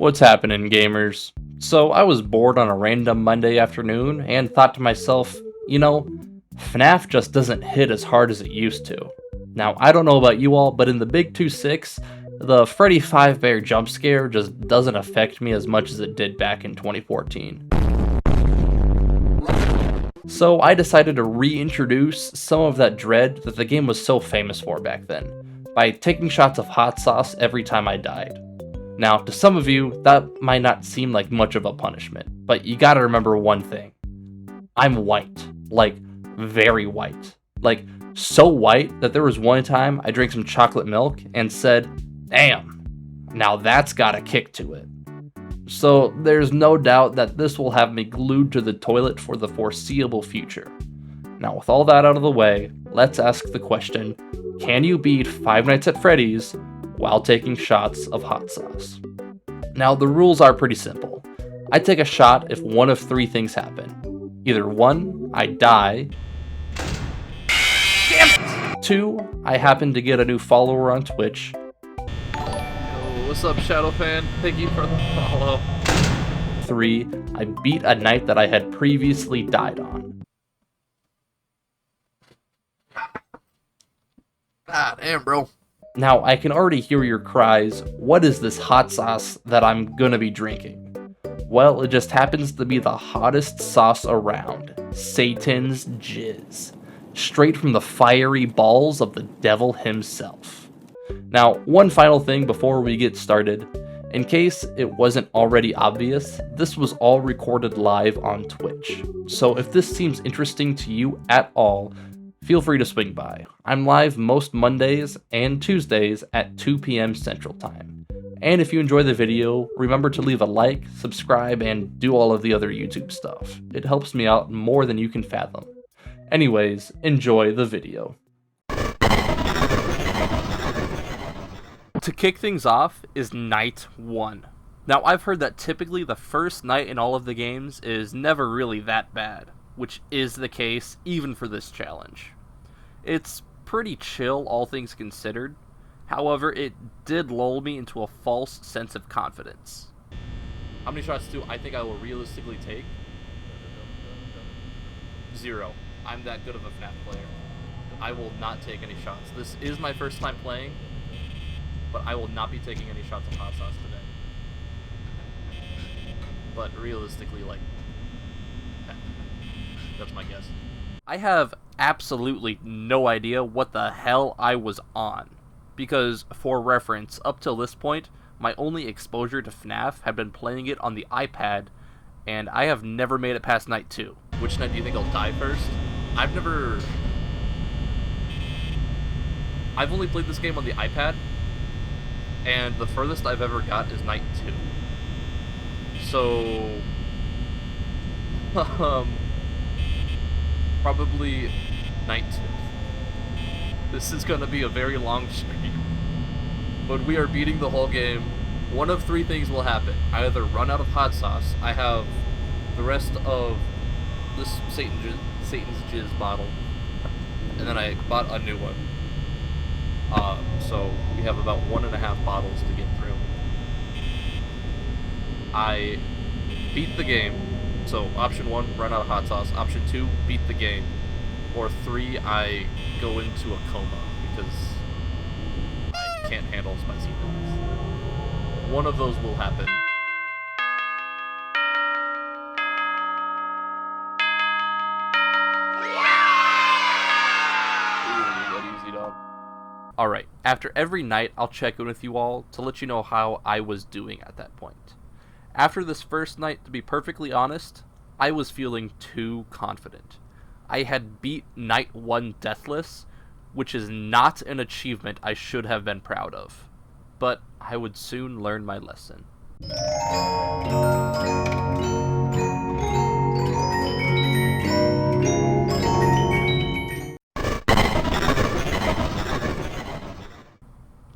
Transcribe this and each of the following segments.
What's happening, gamers? So I was bored on a random Monday afternoon and thought to myself, FNAF just doesn't hit as hard as it used to. Now, I don't know about you all, but in the Big 2-6, the Freddy 5 Bear jump scare just doesn't affect me as much as it did back in 2014. So I decided to reintroduce some of that dread that the game was so famous for back then, by taking shots of hot sauce every time I died. Now, to some of you, that might not seem like much of a punishment, but you gotta remember one thing. I'm white. Like, very white. Like, so white that there was one time I drank some chocolate milk and said, damn, now that's got a kick to it. So there's no doubt that this will have me glued to the toilet for the foreseeable future. Now, with all that out of the way, let's ask the question, can you beat Five Nights at Freddy's while taking shots of hot sauce? Now, the rules are pretty simple. I take a shot if one of three things happen. Either 1, I die. Damn it! 2, I happen to get a new follower on Twitch. Yo, what's up, Shadow Fan? Thank you for the follow. 3, I beat a night that I had previously died on. Ah, damn, bro. Now, I can already hear your cries, what is this hot sauce that I'm gonna be drinking? Well, it just happens to be the hottest sauce around, Satan's jizz, straight from the fiery balls of the devil himself. Now, one final thing before we get started. In case it wasn't already obvious, this was all recorded live on Twitch. So if this seems interesting to you at all, feel free to swing by. I'm live most Mondays and Tuesdays at 2 p.m. Central Time. And if you enjoy the video, remember to leave a like, subscribe, and do all of the other YouTube stuff. It helps me out more than you can fathom. Anyways, enjoy the video. To kick things off is Night 1. Now, I've heard that typically the first night in all of the games is never really that bad, which is the case even for this challenge. It's pretty chill, all things considered. However, it did lull me into a false sense of confidence. How many shots do I think I will realistically take? 0. I'm that good of a FNAF player. I will not take any shots. This is my first time playing, but I will not be taking any shots of hot sauce today. But realistically, that's my guess. I have absolutely no idea what the hell I was on, because, for reference, up till this point, my only exposure to FNAF had been playing it on the iPad, and I have never made it past Night 2. Which night do you think I'll die first? I've only played this game on the iPad, and the furthest I've ever got is Night 2. So, probably Night 2. This is gonna be a very long stream, but we are beating the whole game. One of three things will happen. I either run out of hot sauce, I have the rest of this Satan's jizz bottle, and then I bought a new one. So we have about 1.5 bottles to get through. I beat the game. So option 1, run out of hot sauce. Option 2, beat the game. Or 3, I go into a coma because I can't handle spicy things. One of those will happen. Alright, after every night, I'll check in with you all to let you know how I was doing at that point. After this first night, to be perfectly honest, I was feeling too confident. I had beat Night 1 deathless, which is not an achievement I should have been proud of. But I would soon learn my lesson.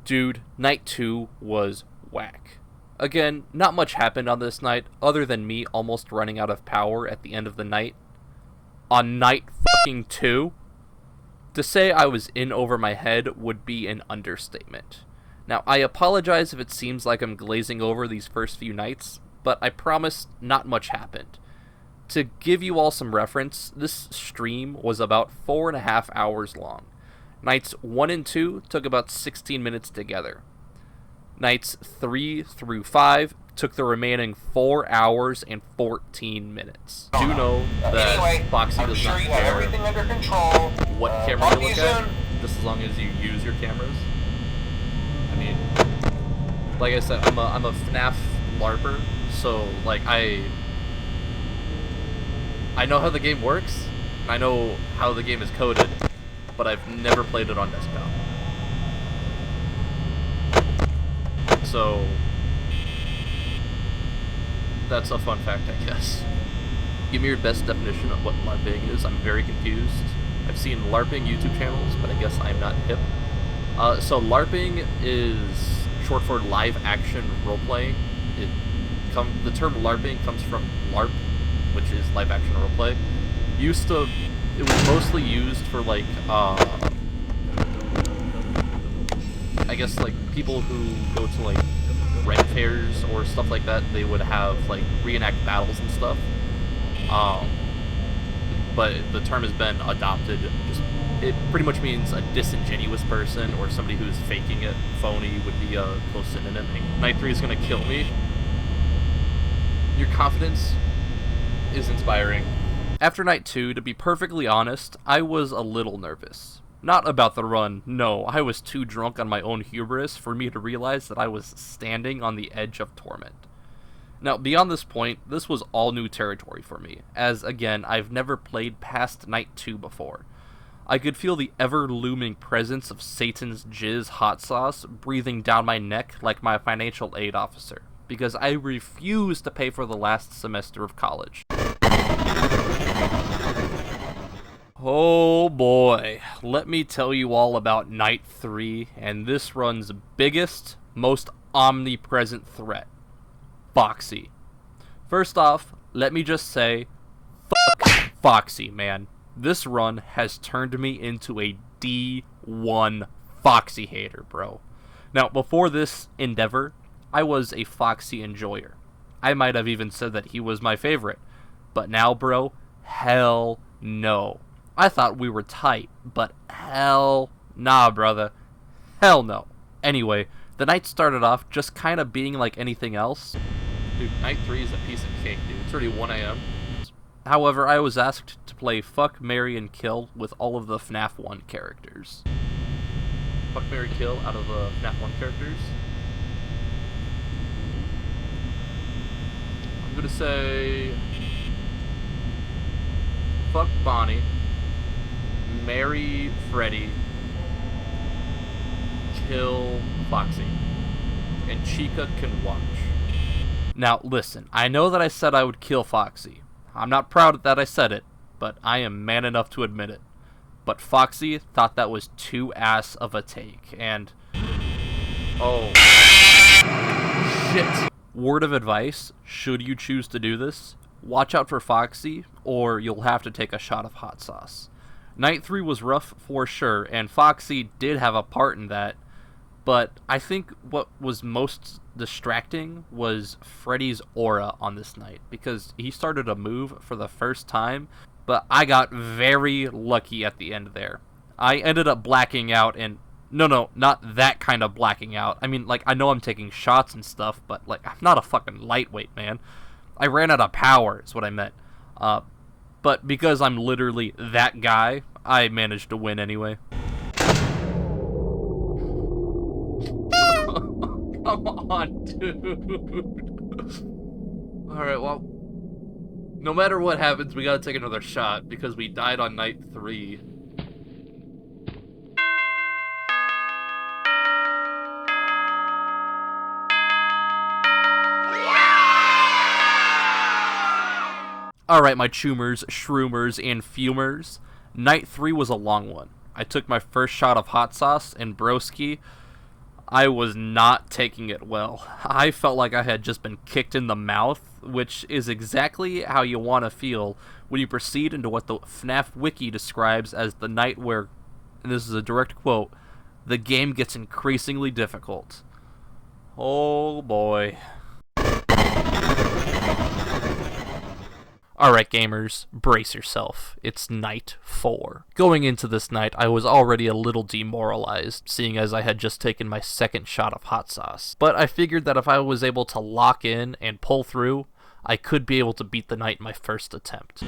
Dude, Night 2 was whack. Again, not much happened on this night, other than me almost running out of power at the end of the night. On Night fucking 2? To say I was in over my head would be an understatement. Now, I apologize if it seems like I'm glazing over these first few nights, but I promise not much happened. To give you all some reference, this stream was about 4.5 hours long. Nights 1 and 2 took about 16 minutes together. Nights 3 through 5 took the remaining 4 hours and 14 minutes. Do know that Foxy does not care what camera you look at, just as long as you use your cameras. I mean, like I said, I'm a Fnaf LARPer, so like I know how the game works, and I know how the game is coded, but I've never played it on desktop. So that's a fun fact, I guess. Give me your best definition of what LARPing is. I'm very confused. I've seen LARPing YouTube channels, but I guess I'm not hip. So LARPing is short for live action roleplay. The term LARPing comes from LARP, which is live action roleplay. It was mostly used for like I guess like people who go to like red fairs or stuff like that. They would have like reenact battles and stuff. But the term has been adopted. It pretty much means a disingenuous person or somebody who's faking it. Phony would be a close synonym. Night 3 is gonna kill me. Your confidence is inspiring. After night 2, to be perfectly honest, I was a little nervous. Not about the run, no, I was too drunk on my own hubris for me to realize that I was standing on the edge of torment. Now, beyond this point, this was all new territory for me, as again, I've never played past night 2 before. I could feel the ever-looming presence of Satan's jizz hot sauce breathing down my neck like my financial aid officer, because I refused to pay for the last semester of college. Oh boy, let me tell you all about Night 3 and this run's biggest, most omnipresent threat, Foxy. First off, let me just say, fuck Foxy, man. This run has turned me into a D1 Foxy hater, bro. Now, before this endeavor, I was a Foxy enjoyer. I might have even said that he was my favorite. But now, bro, hell no. I thought we were tight, but hell nah, brother. Hell no. Anyway, the night started off just kind of being like anything else. Dude, night 3 is a piece of cake, dude. It's already 1 a.m. However, I was asked to play Fuck, Marry, and Kill with all of the FNAF 1 characters. Fuck, Marry, Kill out of the FNAF 1 characters. I'm gonna say... Fuck Bonnie. Marry Freddy. Kill Foxy. And Chica can watch. Now, listen, I know that I said I would kill Foxy. I'm not proud that I said it, but I am man enough to admit it. But Foxy thought that was too ass of a take, and... Oh. Shit. Word of advice, should you choose to do this, watch out for Foxy, or you'll have to take a shot of hot sauce. Night 3 was rough for sure, and Foxy did have a part in that, but I think what was most distracting was Freddy's aura on this night, because he started to move for the first time, but I got very lucky at the end there. I ended up blacking out, and no, not that kind of blacking out. I mean, like, I know I'm taking shots and stuff, but, like, I'm not a fucking lightweight, man. I ran out of power, is what I meant. But because I'm literally that guy, I managed to win anyway. Come on, dude. Alright, well, no matter what happens, we gotta take another shot, because we died on night 3. Alright, my choomers, shroomers, and fumers. Night 3 was a long one. I took my first shot of hot sauce, and broski, I was not taking it well. I felt like I had just been kicked in the mouth, which is exactly how you want to feel when you proceed into what the FNAF Wiki describes as the night where, and this is a direct quote, the game gets increasingly difficult. Oh boy. Alright gamers, brace yourself. It's night 4. Going into this night, I was already a little demoralized, seeing as I had just taken my second shot of hot sauce. But I figured that if I was able to lock in and pull through, I could be able to beat the night in my first attempt.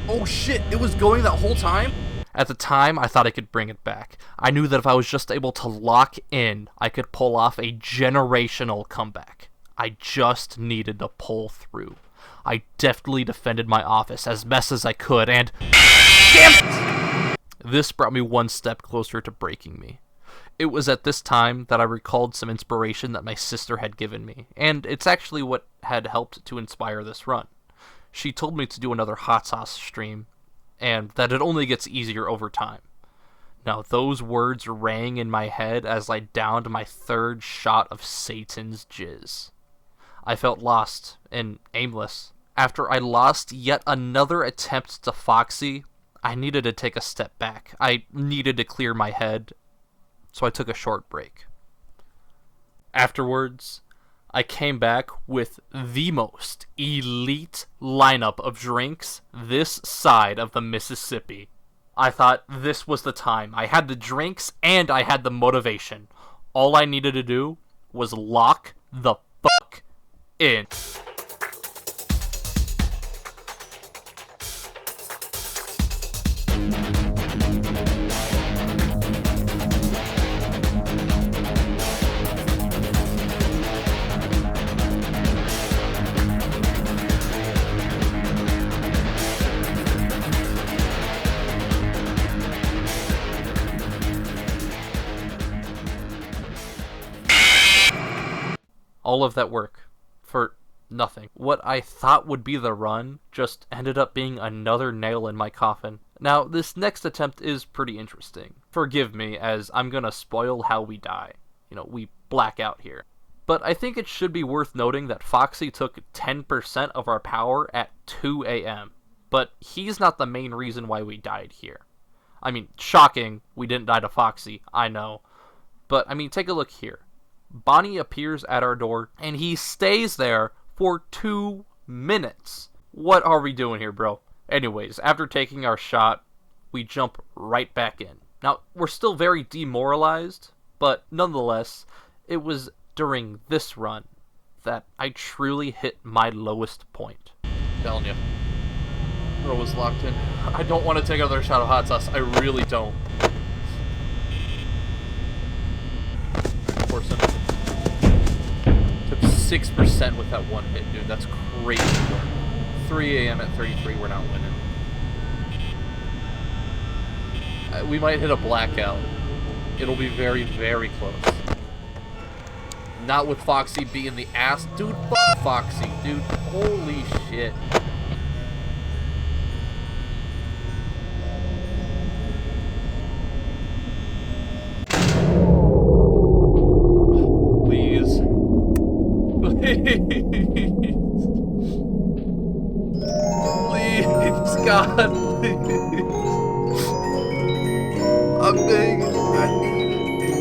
Oh shit, it was going that whole time? At the time, I thought I could bring it back. I knew that if I was just able to lock in, I could pull off a generational comeback. I just needed to pull through. I deftly defended my office as best as I could, and damn it! This brought me one step closer to breaking me. It was at this time that I recalled some inspiration that my sister had given me, and it's actually what had helped to inspire this run. She told me to do another hot sauce stream, and that it only gets easier over time. Now, those words rang in my head as I downed my third shot of Satan's jizz. I felt lost and aimless. After I lost yet another attempt to Foxy, I needed to take a step back. I needed to clear my head, so I took a short break. Afterwards, I came back with the most elite lineup of drinks this side of the Mississippi. I thought this was the time. I had the drinks and I had the motivation. All I needed to do was lock the fuck in. All of that work for nothing. What I thought would be the run just ended up being another nail in my coffin. Now, this next attempt is pretty interesting. Forgive me, as I'm gonna spoil how we die. We black out here. But I think it should be worth noting that Foxy took 10% of our power at 2 a.m. But he's not the main reason why we died here. I mean, shocking, we didn't die to Foxy, I know. But, take a look here. Bonnie appears at our door, and he stays there for 2 minutes. What are we doing here, bro? Anyways, after taking our shot, we jump right back in. Now, we're still very demoralized, but nonetheless, it was during this run that I truly hit my lowest point. Telling you. Bro was locked in. I don't want to take another shot of hot sauce. I really don't. Force him. Took 6% with that one hit, dude. That's crazy work. 3 a.m. at 33, we're not winning. We might hit a blackout. It'll be very, very close. Not with Foxy being the ass. Dude, fuck Foxy, dude. Holy shit. Please. Please, God, please. I'm begging. I need it.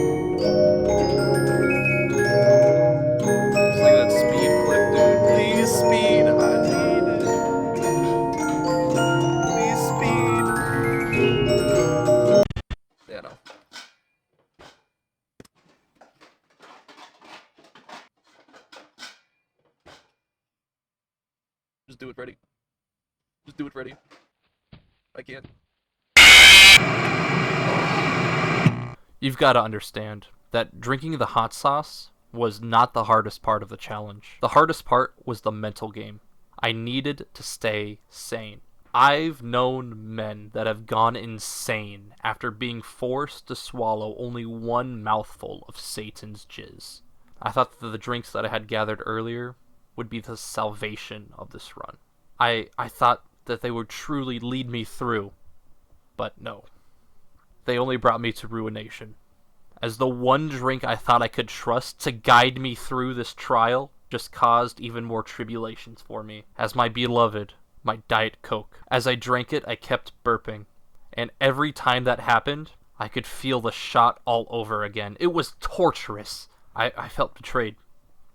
Just like that speed clip, dude. Please, speed. I need it. Please, speed. Yeah, no. Just do it, Freddy. Just do it, Freddy. I can't. You've got to understand that drinking the hot sauce was not the hardest part of the challenge. The hardest part was the mental game. I needed to stay sane. I've known men that have gone insane after being forced to swallow only one mouthful of Satan's jizz. I thought that the drinks that I had gathered earlier would be the salvation of this run. I thought that they would truly lead me through, but no. They only brought me to ruination. As the one drink I thought I could trust to guide me through this trial just caused even more tribulations for me. As my beloved, my Diet Coke. As I drank it, I kept burping. And every time that happened, I could feel the shot all over again. It was torturous. I felt betrayed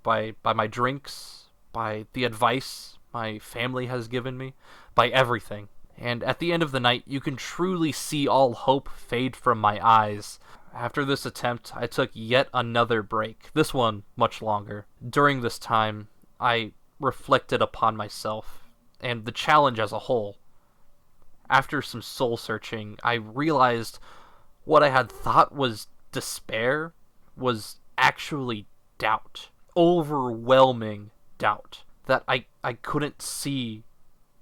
by my drinks, by the advice my family has given me, by everything. And at the end of the night, you can truly see all hope fade from my eyes. After this attempt, I took yet another break, this one much longer. During this time, I reflected upon myself and the challenge as a whole. After some soul searching, I realized what I had thought was despair was actually doubt. Overwhelming doubt. That I couldn't see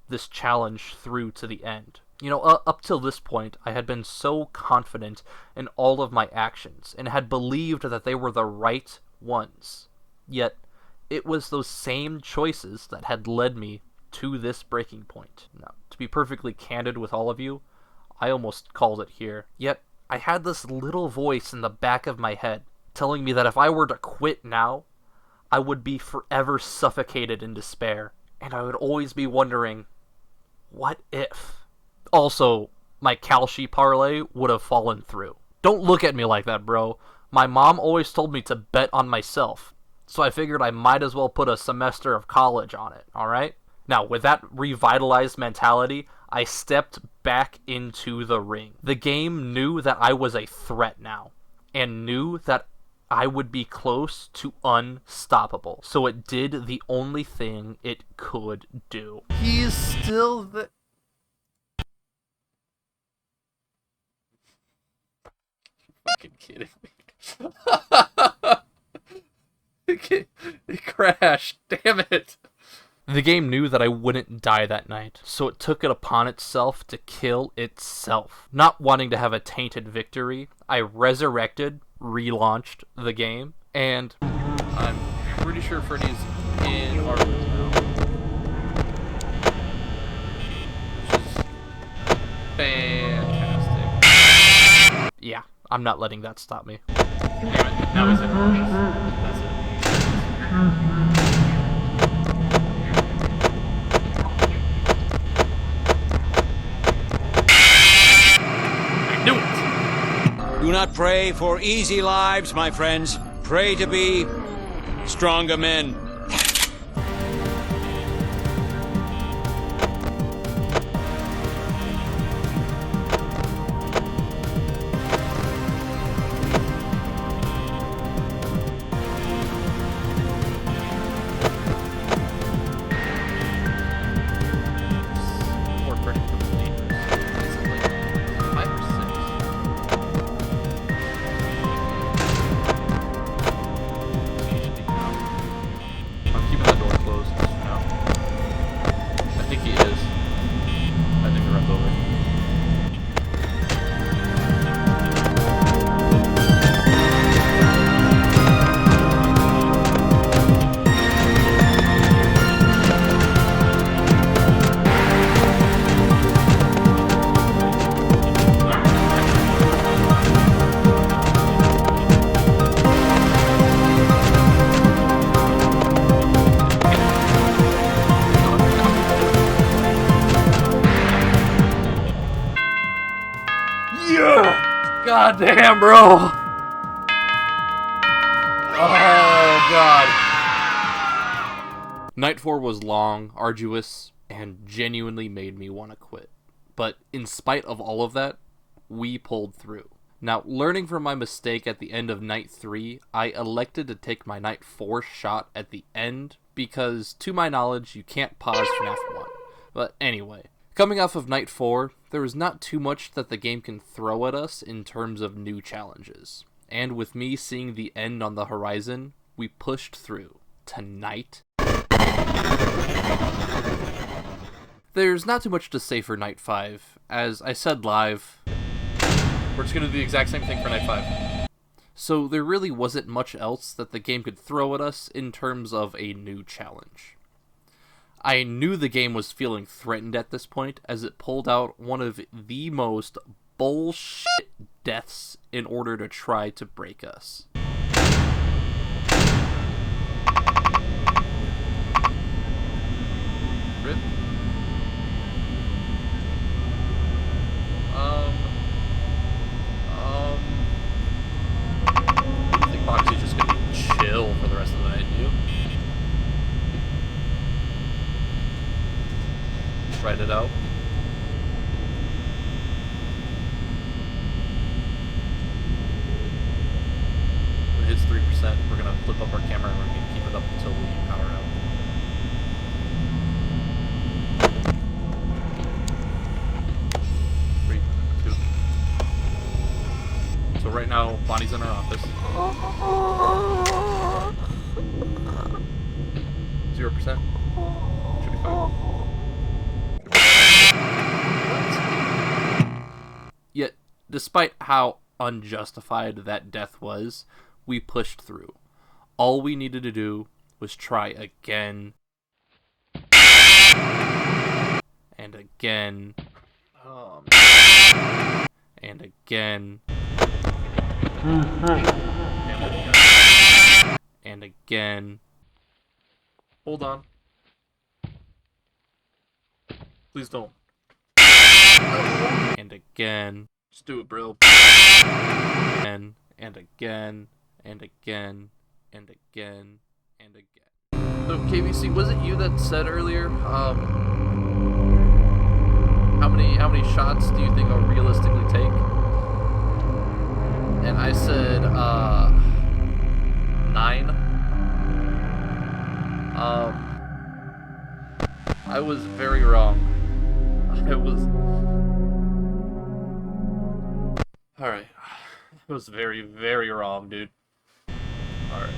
this challenge through to the end. You know, up till this point, I had been so confident in all of my actions and had believed that they were the right ones. Yet, it was those same choices that had led me to this breaking point. Now, to be perfectly candid with all of you, I almost called it here. Yet, I had this little voice in the back of my head telling me that if I were to quit now, I would be forever suffocated in despair. And I would always be wondering, what if? Also, my Kalshi parlay would have fallen through. Don't look at me like that, bro. My mom always told me to bet on myself, so I figured I might as well put a semester of college on it, alright? Now, with that revitalized mentality, I stepped back into the ring. The game knew that I was a threat now, and knew that I would be close to unstoppable. So it did the only thing it could do. He's still the... Fucking kidding me. It crashed. Damn it. The game knew that I wouldn't die that night, so it took it upon itself to kill itself. Not wanting to have a tainted victory, I resurrected, relaunched the game, and I'm pretty sure Freddy's in our room now. Which is fantastic. yeah, I'm not letting that stop me. Damn it, now he's in ours. That's it. I knew it! Do not pray for easy lives, my friends. Pray to be stronger men. Or pretty complete. Is it like 5 or 6? Usually no. I'm keeping the door closed just for now. I think he is. I think the run's over. Yeah! God damn, bro! Oh, God. Night 4 was long, arduous, and genuinely made me want to quit. But in spite of all of that, we pulled through. Now, learning from my mistake at the end of Night 3, I elected to take my Night 4 shot at the end, because, to my knowledge, you can't pause FNAF 1. But anyway, coming off of Night 4, there was not too much that the game can throw at us in terms of new challenges. And with me seeing the end on the horizon, we pushed through to Night. There's not too much to say for Night 5. As I said live, We're just gonna do the exact same thing for Night 5. so there really wasn't much else that the game could throw at us in terms of a new challenge. I knew the game was feeling threatened at this point, as it pulled out one of the most bullshit deaths in order to try to break us. Rip. Write it out. When it hits 3%, we're gonna flip up our camera and we're gonna keep it up until we power out. So right now, Bonnie's in her office. 0%. Should be fine. Yet, despite how unjustified that death was, we pushed through. All we needed to do was try again. And again. And again. And again. Hold on. Please don't. And again. Just do it, bro. And again. And again. And again. And again. So, KBC, was it you that said earlier, how many shots do you think I'll realistically take? And I said, 9. I was very wrong. Alright. I was very, very wrong, dude. Alright.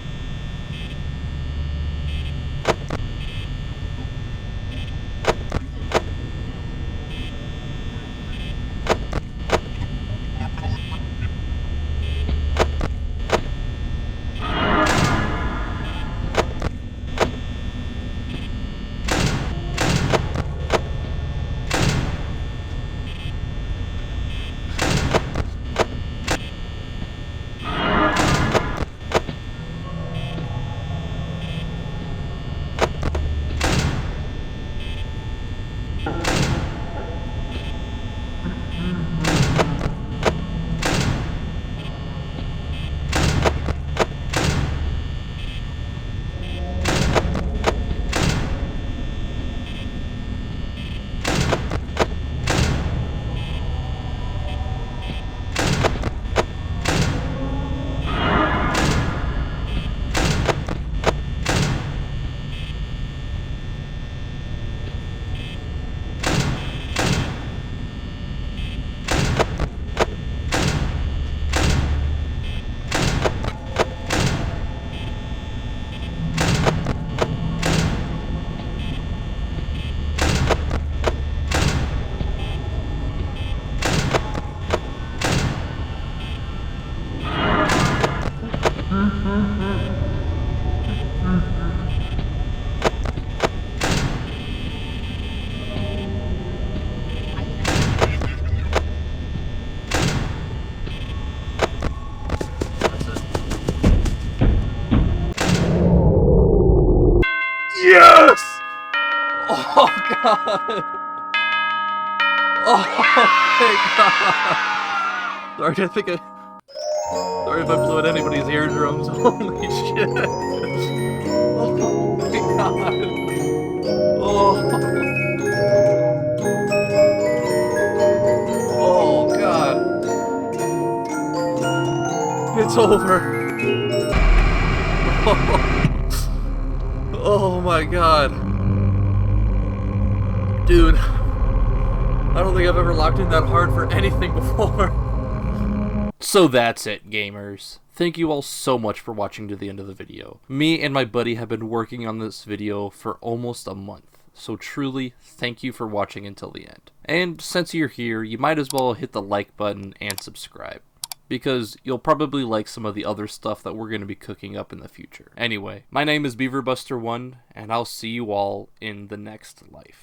Yes! Oh god! Oh my god! Sorry if I blew out anybody's eardrums. Holy shit! Oh my god! Oh! Oh god! It's over! Oh my god. Dude. I don't think I've ever locked in that hard for anything before. So that's it, gamers. Thank you all so much for watching to the end of the video. Me and my buddy have been working on this video for almost a month. So truly, thank you for watching until the end. And since you're here, you might as well hit the like button and subscribe, because you'll probably like some of the other stuff that we're going to be cooking up in the future. Anyway, my name is Beaver Buster 1, and I'll see you all in the next life.